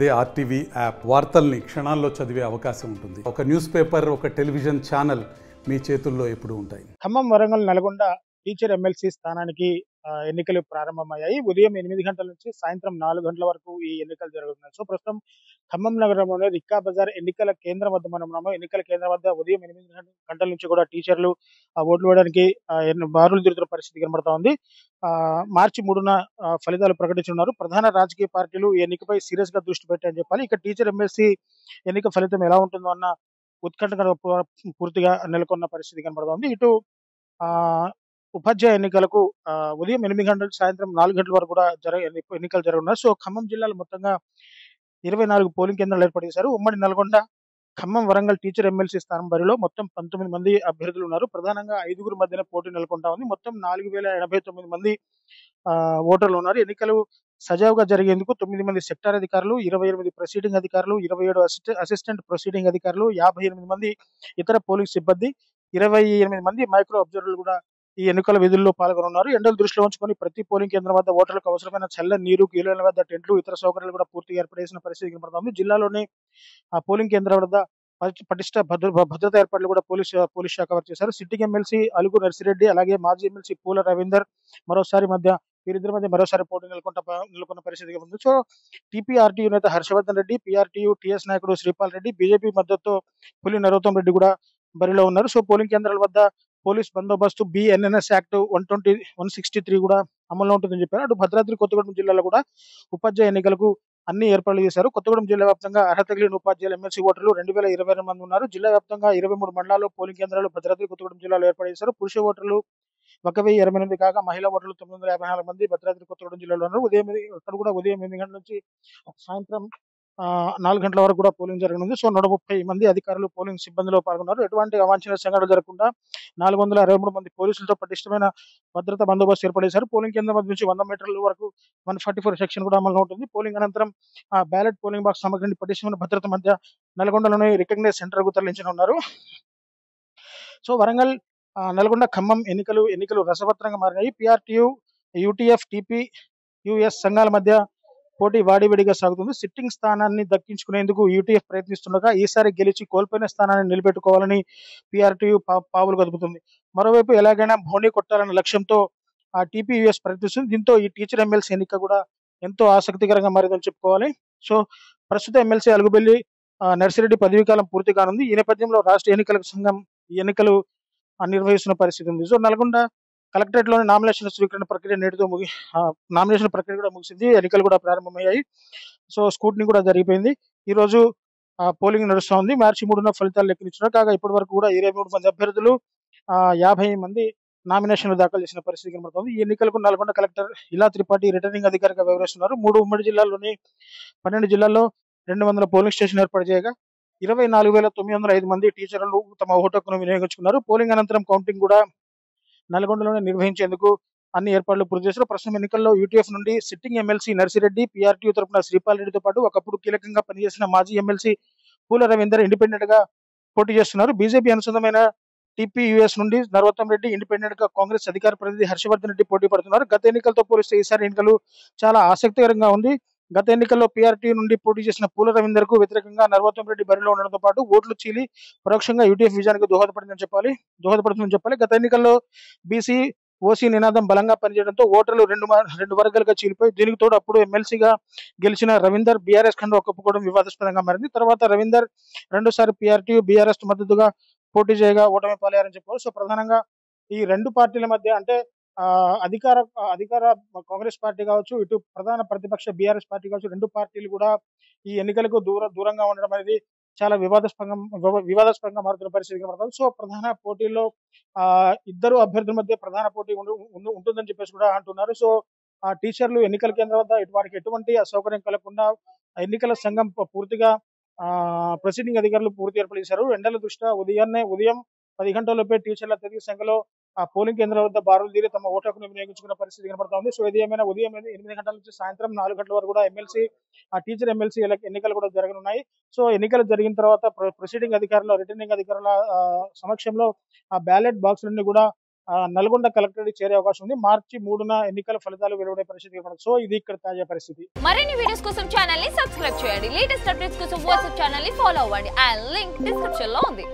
అదే RTV app వార్తల్ని క్షణాల్లో చదివే అవకాశం ఉంటుంది. ఒక న్యూస్ పేపర్, ఒక టెలివిజన్ ఛానల్ మీ చేతుల్లో ఎప్పుడూ ఉంటాయి. ఖమ్మం, వరంగల్, నల్గొండ టీచర్ ఎమ్మెల్సీ స్థానానికి ఎన్నికలు ప్రారంభమయ్యాయి. ఉదయం 8 గంటల నుంచి సాయంత్రం 4 గంటల వరకు ఈ ఎన్నికలు జరుగుతున్నాయి. సో ప్రస్తుతం ఖమ్మం నగరంలోని రిక్కా బజార్ ఎన్నికల కేంద్రం వద్ద మనం ఉన్నాము. ఎన్నికల కేంద్రం వద్ద ఉదయం 8 గంటల నుంచి కూడా టీచర్లు ఓట్లు వేయడానికి బారులు తిరుగుతున్న పరిస్థితి కనబడతా ఉంది. మార్చి 3న ఫలితాలు ప్రకటించున్నారు. ప్రధాన రాజకీయ పార్టీలు ఈ ఎన్నికపై సీరియస్ గా దృష్టి పెట్టాయని చెప్పాలి. ఇక టీచర్ ఎమ్మెల్సీ ఎన్నిక ఫలితం ఎలా ఉంటుందో అన్న ఉత్కంఠ పూర్తిగా నెలకొన్న పరిస్థితి కనబడుతోంది. ఇటు ఉపాధ్యాయ ఎన్నికలకు ఉదయం 8 గంటల నుంచి సాయంత్రం 4 గంటల వరకు కూడా ఎన్నికలు జరగనున్నాయి. సో ఖమ్మం జిల్లాలో మొత్తంగా 24 పోలింగ్ కేంద్రాలు ఏర్పాటు చేశారు. ఉమ్మడి నల్గొండ, ఖమ్మం, వరంగల్ టీచర్ ఎమ్మెల్సీ స్థానం బరిలో మొత్తం 19 మంది అభ్యర్థులు ఉన్నారు. ప్రధానంగా 5గురు మధ్యన పోటీ నెలకొంటా ఉంది. మొత్తం 4089 మంది ఓటర్లు ఉన్నారు. ఎన్నికలు సజావుగా జరిగేందుకు 9 మంది సెక్టార్ అధికారులు, 28 ప్రొసీడింగ్ అధికారులు, 27 అసిస్టెంట్ ప్రొసీడింగ్ అధికారులు, 58 మంది ఇతర పోలింగ్ సిబ్బంది, 28 మంది మైక్రో అబ్జర్వర్లు కూడా ఈ ఎన్నికల విధుల్లో పాల్గొనున్నారు. ఎండలు దృష్టిలో ఉంచుకొని ప్రతి పోలింగ్ కేంద్రం వద్ద ఓటర్లకు అవసరమైన చల్లని నీరు, కీలైన వద్ద టెంట్లు, ఇతర సౌకర్యాలు కూడా పూర్తిగా ఏర్పాటు చేసిన పరిస్థితి కనబడుతోంది. జిల్లాలోని పోలింగ్ కేంద్రాల వద్ద పటిష్ట భద్రతా ఏర్పాట్లు కూడా పోలీస్ శాఖ వారు చేశారు. సిట్టింగ్ ఎమ్మెల్సీ అలుగు నర్సిరెడ్డి, అలాగే మాజీ ఎమ్మెల్సీ పూల రవీందర్ వీరిద్దరి మధ్య మరోసారి పోటీ నెలకొన్న పరిస్థితి ఉంది. సో టీపీఆర్టీయూ నేత హర్షవర్ధన్ రెడ్డి, పీఆర్టీయూ టీఎస్ నాయకుడు శ్రీపాల్ రెడ్డి, బీజేపీ మద్దతుతో పులి నరోత్తం రెడ్డి కూడా బరిలో ఉన్నారు. సో పోలింగ్ కేంద్రాల వద్ద పోలీస్ బందోబస్తు BNSS యాక్ట్ 163 కూడా అమల్లో ఉంటుందని చెప్పారు. అటు భద్రాద్రి కొత్తగూడెం జిల్లాలో కూడా ఉపాధ్యాయ ఎన్నికలకు అన్ని ఏర్పాట్లు చేశారు. కొత్తగూడెం జిల్లా వ్యాప్తంగా అర్హత కలిగిన ఉపాధ్యాయులు ఎమ్మెల్సీ ఓటర్లు 2022 మంది ఉన్నారు. జిల్లా వ్యాప్తంగా 23 మండలాల్లో పోలింగ్ కేంద్రాలు భద్రాద్రి కొత్తగూడెం జిల్లాలో ఏర్పాటు చేశారు. పురుష ఓటర్లు 1028 కాగా మహిళా ఓటర్లు 954 మంది భద్రాద్రి కొత్తగూడెం జిల్లాలో ఉన్నారు. ఉదయం 8 గంటల నుంచి సాయంత్రం 4 గంటల వరకు కూడా పోలింగ్ జరగనుంది. సో 130 మంది అధికారులు పోలింగ్ సిబ్బందిలో పాల్గొన్నారు. ఎటువంటి అవాంఛనీయ సంఘటనలు జరగకుండా 463 మంది పోలీసులతో పటిష్టమైన భద్రతా బందోబస్తు ఏర్పాటు చేశారు. పోలింగ్ కేంద్రం మధ్య నుంచి 100 మీటర్ల వరకు 144 సెక్షన్ కూడా అమల్లో ఉంటుంది. పోలింగ్ అనంతరం బ్యాలెట్ పోలింగ్ బాక్స్ సామగ్రిని పటిష్టమైన భద్రత మధ్య నల్గొండలోని రికగ్నైజ్ సెంటర్ కు తరలించనున్నారు. సో వరంగల్, నల్గొండ, ఖమ్మం ఎన్నికలు రసవత్రంగా మారినాయి. పీఆర్టీయూ, యూటీఎఫ్, టీపీయూఎస్ సంఘాల మధ్య పోటీ వాడివేడిగా సాగుతుంది. సిట్టింగ్ స్థానాన్ని దక్కించుకునేందుకు యూటీఎఫ్ ప్రయత్నిస్తుండగా ఈసారి గెలిచి కోల్పోయిన స్థానాన్ని నిలబెట్టుకోవాలని పీఆర్టీయూ పావులు కదుపుతుంది. మరోవైపు ఎలాగైనా బోనీ కొట్టాలన్న లక్ష్యంతో టీపీయూఎస్ ప్రయత్నిస్తుంది. దీంతో ఈ టీచర్ ఎమ్మెల్సీ ఎన్నిక కూడా ఎంతో ఆసక్తికరంగా మారిందని చెప్పుకోవాలి. సో ప్రస్తుత ఎమ్మెల్సీ అలుగుబెల్లి నర్సిరెడ్డి పదవీకాలం పూర్తి కానుంది. ఈ నేపథ్యంలో రాష్ట్ర ఎన్నికల సంఘం ఈ ఎన్నికలు నిర్వహిస్తున్న పరిస్థితి ఉంది. సో నల్గొండ కలెక్టరేట్ లోని నామినేషన్ స్వీకరణ ప్రక్రియ నేటితో నామినేషన్ ప్రక్రియ కూడా ముగిసింది. ఎన్నికలు కూడా ప్రారంభమయ్యాయి. సో స్కూటినీ కూడా జరిగిపోయింది. ఈ రోజు పోలింగ్ నడుస్తూ ఉంది. మార్చి 3న ఫలితాలు లెక్కించారు. కాగా ఇప్పటి వరకు కూడా 23 మంది అభ్యర్థులు 50 మంది నామినేషన్లు దాఖలు చేసిన పరిస్థితి కనబడుతోంది. ఈ ఎన్నికలకు నల్గొండ కలెక్టర్ ఇలా త్రిపాఠి రిటర్నింగ్ అధికారిగా వ్యవహరిస్తున్నారు. 3 ఉమ్మడి జిల్లాల్లోని 12 జిల్లాల్లో 200 పోలింగ్ స్టేషన్ ఏర్పాటు చేయగా 24,905 మంది టీచర్లు తమ ఓటు హక్కును వినియోగించుకున్నారు. పోలింగ్ అనంతరం కౌంటింగ్ కూడా నల్గొండలోనే నిర్వహించేందుకు అన్ని ఏర్పాట్లు పూర్తి చేశారు. ప్రస్తుతం ఎన్నికల్లో యూటీఎఫ్ నుండి సిట్టింగ్ ఎమ్మెల్సీ నర్సిరెడ్డి, పీఆర్టీయూ తరపున శ్రీపాల్ రెడ్డితో పాటు ఒకప్పుడు కీలకంగా పనిచేసిన మాజీ ఎమ్మెల్సీ పూల రవీందర్ ఇండిపెండెంట్ గా పోటీ చేస్తున్నారు. బీజేపీ అనుసంధమైన టీపీయూఎస్ నుండి నరోత్తం రెడ్డి, ఇండిపెండెంట్ గా కాంగ్రెస్ అధికార ప్రతినిధి హర్షవర్ధన్ రెడ్డి పోటీ పడుతున్నారు. గత ఎన్నికలతో పోలిస్తే ఈసారి ఎన్నికలు చాలా ఆసక్తికరంగా ఉంది. గత ఎన్నికల్లో పీఆర్టీయూ నుండి పోటీ చేసిన పూల రవీందర్ కు వ్యతిరేకంగా నరోత్తం రెడ్డి బరిలో ఉండడంతో పాటు ఓట్లు చీలి పరోక్షంగా యూటీఎఫ్ విజయానికి దోహదపడుతుందని చెప్పాలి. గత ఎన్నికల్లో బీసీ, ఓసీ నినాదం బలంగా పనిచేయడంతో ఓటర్లు రెండు వర్గాలుగా చీలిపోయి దీనికి తోడు అప్పుడు ఎమ్మెల్సీగా గెలిచిన రవీందర్ బీఆర్ఎస్ కండ ఒప్పుకోవడం వివాదాస్పదంగా మారింది. తర్వాత రవీందర్ రెండోసారి పీఆర్టీయూ, బీఆర్ఎస్ మద్దతుగా పోటీ చేయగా ఓటమి పాలయ్యారని చెప్పారు. సో ప్రధానంగా ఈ రెండు పార్టీల మధ్య అంటే అధికార కాంగ్రెస్ పార్టీ కావచ్చు, ఇటు ప్రధాన ప్రతిపక్ష బీఆర్ఎస్ పార్టీ కావచ్చు, రెండు పార్టీలు కూడా ఈ ఎన్నికలకు దూరంగా ఉండడం అనేది చాలా వివాదాస్పదంగా మారుతున్న పరిస్థితి కనబడుతుంది. సో ప్రధాన పోటీల్లో ఇద్దరు అభ్యర్థుల మధ్య ప్రధాన పోటీ ఉంటుందని చెప్పేసి కూడా అంటున్నారు. సో టీచర్లు ఎన్నికల కేంద్రం వద్ద వారికి ఎటువంటి అసౌకర్యం కలగకుండా ఎన్నికల సంఘం పూర్తిగా ప్రొసీడింగ్ అధికారులు పూర్తి ఏర్పాటు చేశారు. ఎండల దృష్ట్యా ఉదయం 10 గంటలలోపే టీచర్ల అత్యధిక సంఖ్యలో పోలింగ్ కేంద్రాల వద్ద బారులు తీరి తమ ఓటు హక్కును వినియోగించుకున్న పరిస్థితి కనబడుతోంది. సో ఇది ఏమైనా ఉదయం 8 గంటల నుంచి సాయంత్రం 4 గంటల వరకు కూడా టీచర్ ఎమ్మెల్సీ ఎన్నికలు కూడా జరగనున్నాయి. సో ఎన్నికలు జరిగిన ప్రొసీడింగ్ అధికారుల రిటర్నింగ్ అధికారుల సమక్షంలో ఆ బ్యాలెట్ బాక్సులన్నీ కూడా నల్గొండ కలెక్టరేట్ చేరే అవకాశం ఉంది. మార్చి 3న ఎన్నికల ఫలితాలు వెలువడే పరిస్థితి కనబడుతుంది. సో ఇది ఇక్కడ తాజా పరిస్థితి. మరిన్ని వీడియోస్ కోసం ఛానల్ ని సబ్స్క్రైబ్ చేయండి. లేటెస్ట్ అప్డేట్స్ కోసం వాట్సాప్ ఛానల్ ని ఫాలో అవ్వండి. ఆ లింక్ డిస్క్రిప్షన్ లో ఉంది.